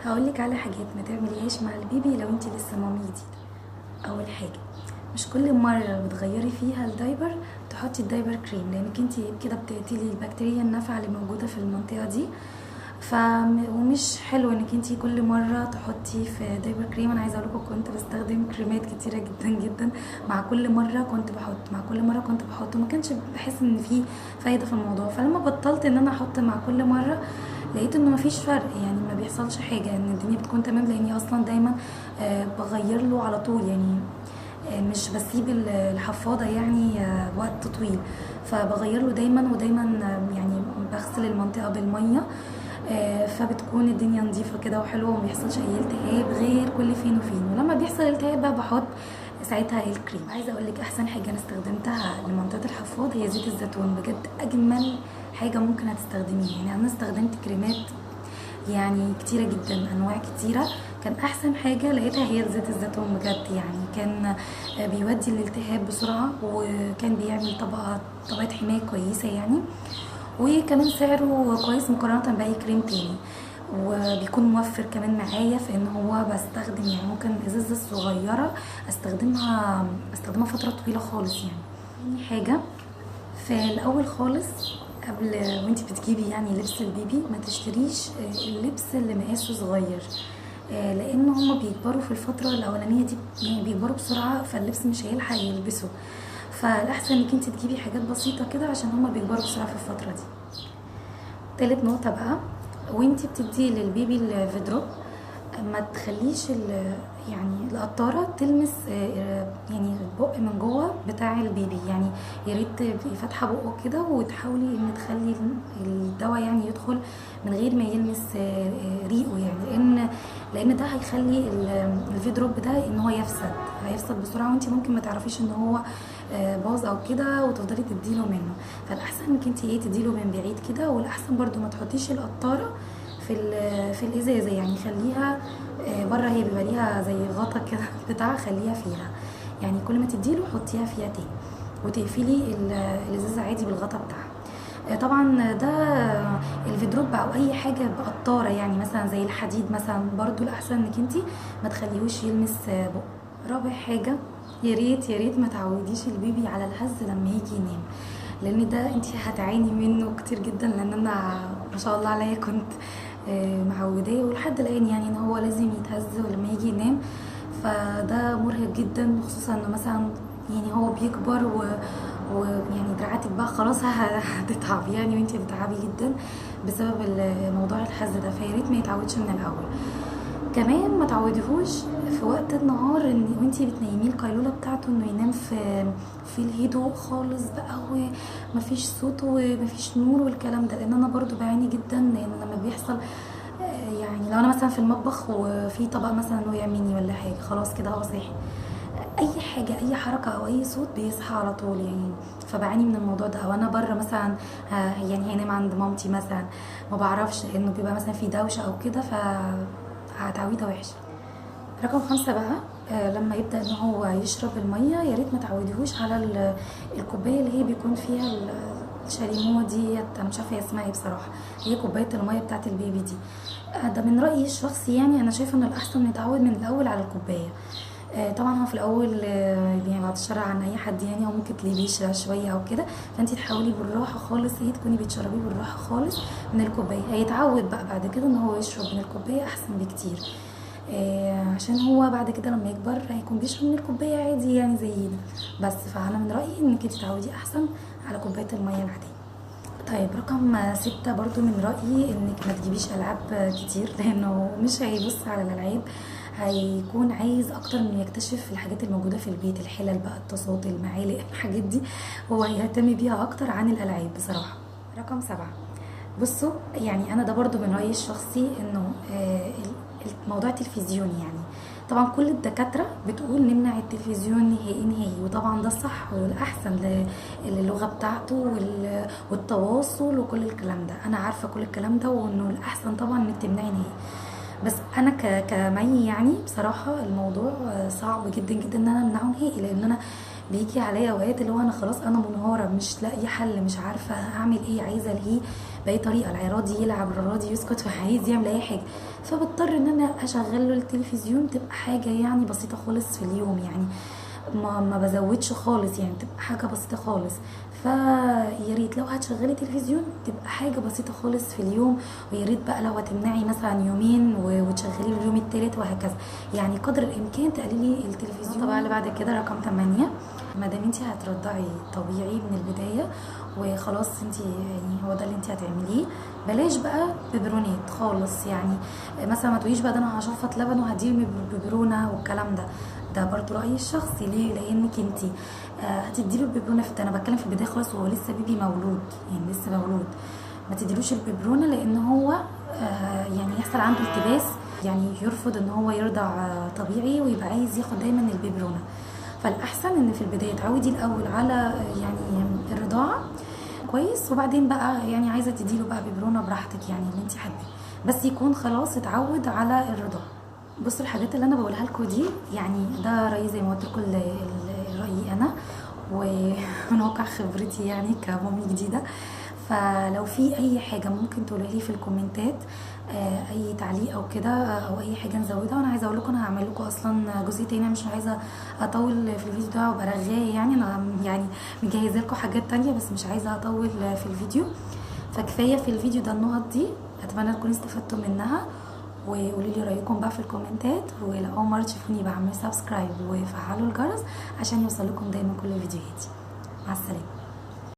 هقولك على حاجات ما تعمليهاش مع البيبي لو انت لسه مامي جديده. اول حاجه، مش كل مره بتغيري فيها الدايبر تحطي الدايبر كريم، لانك انت كده بتقتلي البكتيريا النافعه اللي موجوده في المنطقه دي. ومش حلو انك انت كل مره تحطي في دايبر كريم. انا عايزه اقول لكم كنت بستخدم كريمات كتيره جدا جدا، مع كل مره كنت بحط وما كانش بحس ان في فايده في الموضوع. فلما بطلت ان انا احط مع كل مره لقيت انه مفيش فرق، يعني ما بيحصلش حاجه، ان الدنيا بتكون تمام، لاني اصلا دايما بغير له على طول، يعني مش بسيب الحفاضه يعني وقت طويل، فبغير له دايما ودايما، يعني بغسل المنطقه بالميه، فبتكون الدنيا نظيفه كده وحلوه وما بيحصلش اي التهاب غير كل فين وفين. ولما بيحصل التهاب بقى بحط ساعتها الكريم. عايزه اقول لك احسن حاجه انا استخدمتها لمنطقه الحفاض هي زيت الزيتون، بجد اجمل حاجه ممكن هتستخدميها. يعني انا استخدمت كريمات يعني كتيره جدا، انواع كتيره، كان احسن حاجه لقيتها هي زيت الزيتون بجد. يعني كان بيودي الالتهاب بسرعه، وكان بيعمل طبقه حمايه كويسه يعني، وكمان سعره كويس مقارنه باي كريم تاني، وبيكون موفر كمان معايا في ان هو بستخدم، يعني ممكن ازازه صغيره استخدمها فتره طويله خالص يعني. تاني حاجه، في الاول خالص قبل وانت بتجيبي يعني لبس البيبي ما تشتريش اللبس اللي مقاسه صغير، لان هما بيكبروا في الفتره الاولانيه دي، يعني بيكبروا بسرعه، فاللبس مش هيلحق يلبسه. فالاحسن انك انت تجيبي حاجات بسيطه كده عشان هما بيكبروا بسرعه في الفتره دي. تالت نقطه بقى، وانت بتدي للبيبي الفيدروب ما تخليش يعني القطاره تلمس يعني البق من جوه بتاع البيبي، يعني يا ريت تبقي فاتحه بقه كده وتحاولي ان تخلي الدواء يعني يدخل من غير ما يلمس ريقه، يعني لان ده هيخلي الفيدروب ده ان هو هيفسد بسرعه، وانت ممكن ما تعرفيش ان هو باظ او كده وتفضلي تديله منه. فالاحسن انك انت تديله من بعيد كده، والاحسن برضو ما تحطيش القطاره في الازازه، يعني خليها بره، هي بيبقى ليها زي غطا كده بتاع، خليها فيها، يعني كل ما تديله حطيها فيها تاني، وتقفلي الازازه عادي بالغطا بتاعها. طبعا ده الفيدروب او اي حاجه بقطاره، يعني مثلا زي الحديد مثلا، برضو الاحسن انك انت ما تخليهوش يلمس بق. رابع حاجه، يا ريت ما تعوديش البيبي على الهز لما يجي ينام، لان ده انت هتعاني منه كتير جدا، لان انا ما شاء الله عليا كنت معوداه ولحد الان يعني ان هو لازم يتهز لما يجي ينام. فده مرهق جدا، خصوصا انه مثلا يعني هو بيكبر ويعني دراعاتك بقى خلاص هتتعب يعني، وانتي بتتعبي جدا بسبب موضوع الحز ده. فياريت ما يتعودش من الاول. كمان ما تعوديهوش في وقت النهار ان وانتي بتنيميه القيلوله بتاعته انه ينام في الهدوء خالص بقى، ومفيش صوت ومفيش نور والكلام ده، لان انا برضو بعاني جدا، لان لما بيحصل يعني لو انا مثلا في المطبخ وفي طبق مثلا وقع مني ولا حاجه، خلاص كده هو صاحي، اي حاجه اي حركه او اي صوت بيصحى على طول يعني. فبعاني من الموضوع ده. او انا بره مثلا يعني هينام عند مامتي مثلا، ما بعرفش انه بيبقى مثلا في دوشه او كده، تعويضه وحشه. رقم 5 بقى، لما يبدا ان هو يشرب الميه يا ريت ما تعوديهوش على الكوبايه اللي هي بيكون فيها الشاليمو دي، انا مش عارفه هي اسمها ايه بصراحه، هي كوبايه الميه بتاعت البيبي دي. ده من رايي الشخصي، يعني انا شايفه ان الاحسن نتعود من الاول على الكوبايه. طبعا هو في الاول يعني بعد الشر عن اي حد يعني، او ممكن تلاقيه بيشرب شويه او كده، فانت تحاولي بالراحه خالص، تكوني بتشربيه بالراحه خالص من الكوبايه. هيتعود بقى بعد كده ان هو يشرب من الكوبايه احسن بكتير، عشان هو بعد كده لما يكبر هيكون بيشرب من الكوبايه عادي يعني زينا. بس فانا من رايي انك تتعودي احسن على كوبايه الميه العاديه. طيب رقم 6 برضو من رأيي انك ما تجيبيش العاب كتير، لانه مش هيبص على الالعاب، هيكون عايز اكتر من يكتشف الحاجات الموجودة في البيت، الحلل بقى، الطاسات، المعالق، الحاجات دي هو هيهتم بيها اكتر عن الالعاب بصراحة. رقم 7، بصوا يعني انا ده برضو من رأيي الشخصي، انه موضوع التلفزيون، يعني طبعا كل الدكاترة بتقول نمنع التلفزيون نهائي، وطبعا ده الصح والاحسن للغة بتاعته والتواصل وكل الكلام ده، انا عارفة كل الكلام ده، وانه الاحسن طبعا انك تمنعي نهائي. بس انا كمي يعني بصراحة الموضوع صعب جدا جدا ان انا امنعه نهائي، لان انا بيجي عليا اوقات اللي هو انا خلاص انا منهارة، مش لاقي حل، مش عارفة اعمل ايه، عايزة الهيه باي طريقه، الراضي يلعب الراضي يسكت وعايز يعمل اي حاجه، فبضطر ان انا اشغل له التلفزيون. تبقى حاجه يعني بسيطه خالص في اليوم، يعني ما بزودش خالص، يعني تبقى حاجه بسيطه خالص. فيا ريت لو هتشغلي تلفزيون تبقى حاجه بسيطه خالص في اليوم، ويا ريت بقى لو هتمنعي مثلا يومين وتشغلي اليوم التالت وهكذا، يعني قدر الامكان تقللي التلفزيون. طبعا اللي بعد كده رقم 8، ما دام انت هترضعي طبيعي من البدايه وخلاص انت يعني هو ده اللي انت هتعمليه، بلاش بقى ببرونات خالص. يعني مثلا ما تقوليش بقى ده انا هشفط لبن وهديله ببرونه والكلام ده، ده برضو رايي الشخصي. ليه؟ لانك انت هتديله الببرونه في، انا بتكلم في البدايه خالص وهو لسه بيبي مولود، يعني لسه مولود، ما تديلوش الببرونه لان هو يعني يحصل عنده التباس، يعني يرفض ان هو يرضع طبيعي ويبقى عايز ياخد دايما الببرونه. فالاحسن ان في البدايه تعودي الاول على يعني الرضاعه كويس، وبعدين بقى يعني عايزه تديله بقى ببرونه براحتك، يعني اللي انت حابه، بس يكون خلاص اتعود على الرضاعه. بصوا الحاجات اللي انا بقولها لكم دي يعني ده رايي زي ما قلت لكم، رايي انا ومن واقع خبرتي يعني كمامي جديده. فلو في اي حاجه ممكن تقولوا لي في الكومنتات، اي تعليق او كده او اي حاجه نزودها. وانا عايزه اقول لكم انا هعمل لكم اصلا جزء تاني، مش عايزه اطول في الفيديو ده وابقى رغايه، يعني انا يعني مجهزه لكم حاجات تانية بس مش عايزه اطول في الفيديو. فكفايه في الفيديو ده النقط دي، اتمنى تكونوا استفدتوا منها. وقولوا لي رايكم بقى في الكومنتات، ولو اول مره تشوفوني بعمل سبسكرايب وفعلوا الجرس عشان يوصل لكم دايما كل فيديوهاتي. مع السلامه.